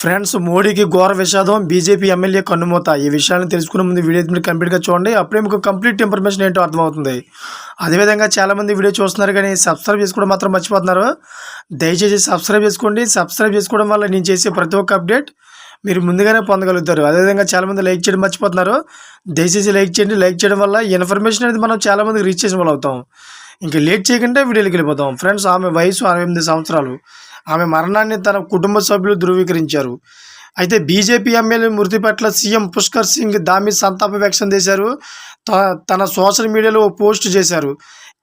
Friends, మోడీకి ఘోర విషాదం, బీజేపీ ఎమ్మెల్యే కన్నుమూత. ఈ విషయాలను తెలుసుకునే ముందు వీడియో మీరు కంప్లీట్గా చూడండి. అప్పుడే మీకు కంప్లీట్ ఇన్ఫర్మేషన్ ఏంటో అర్థమవుతుంది. అదేవిధంగా చాలామంది వీడియో చూస్తున్నారు కానీ సబ్స్క్రైబ్ చేసుకోవడం మాత్రం మర్చిపోతున్నారు. దయచేసి సబ్స్క్రైబ్ చేసుకోండి. సబ్స్క్రైబ్ చేసుకోవడం వల్ల నేను చేసే ప్రతి ఒక్క అప్డేట్ మీరు ముందుగానే పొందగలుగుతారు. అదేవిధంగా చాలామంది లైక్ చేయడం మర్చిపోతున్నారు. దయచేసి లైక్ చేయండి. లైక్ చేయడం వల్ల ఇన్ఫర్మేషన్ అనేది మనం చాలామందికి రీచ్ చేసిన వాళ్ళు అవుతాం. ఇంకా లేట్ చేయకుండా వీడియోకి వెళ్ళిపోతాం. ఫ్రెండ్స్, ఆమె వయసు 68 సంవత్సరాలు. ఆమె మరణాన్ని తన కుటుంబ సభ్యులు ధృవీకరించారు. అయితే బీజేపీ ఎమ్మెల్యే మృతి పట్ల సీఎం పుష్కర్ సింగ్ ధామీ సంతాపం వ్యక్తం చేశారు. తన సోషల్ మీడియాలో ఓ పోస్ట్ చేశారు.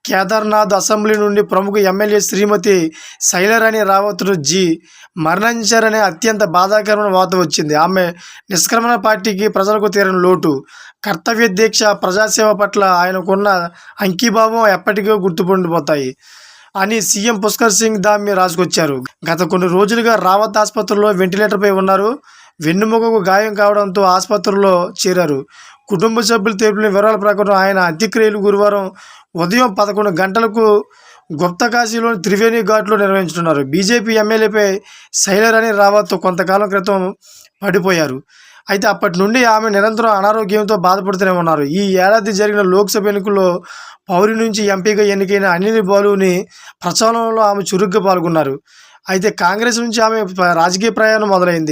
కేదార్నాథ్ అసెంబ్లీ నుండి ప్రముఖ ఎమ్మెల్యే శ్రీమతి శైలరాణి రావత్ జీ మరణించారనే అత్యంత బాధాకరమైన వార్త వచ్చింది. ఆమె నిష్క్రమణ పార్టీకి ప్రజలకు తీరని లోటు, కర్తవ్య దీక్ష, ప్రజాసేవ పట్ల ఆయనకున్న అంకిభావం ఎప్పటికీ గుర్తుపండిపోతాయి అని సీఎం పుష్కర్ సింగ్ ధామీ రాసుకొచ్చారు. గత కొన్ని రోజులుగా రావత్ ఆసుపత్రిలో వెంటిలేటర్పై ఉన్నారు. వెన్నుముకకు గాయం కావడంతో ఆసుపత్రిలో చేరారు. కుటుంబ సభ్యులు తెలిపిన వివరాల ప్రకారం ఆయన అంత్యక్రియలు గురువారం ఉదయం 11 గంటలకు గుప్తకాశీలోని త్రివేణి ఘాట్లో నిర్వహించుతున్నారు. బీజేపీ ఎమ్మెల్యేపై శైలరాణి రావత్ కొంతకాలం క్రితం పడిపోయారు. అయితే అప్పటి నుండి ఆమె నిరంతరం అనారోగ్యంతో బాధపడుతూనే ఉన్నారు. ఈ ఏడాది జరిగిన లోక్సభ ఎన్నికల్లో పౌరి నుంచి ఎంపీగా ఎన్నికైన అనిల్ బాలుని ప్రచారంలో ఆమె చురుగ్గా పాల్గొన్నారు. అయితే కాంగ్రెస్ నుంచి ఆమె రాజకీయ ప్రయాణం మొదలైంది.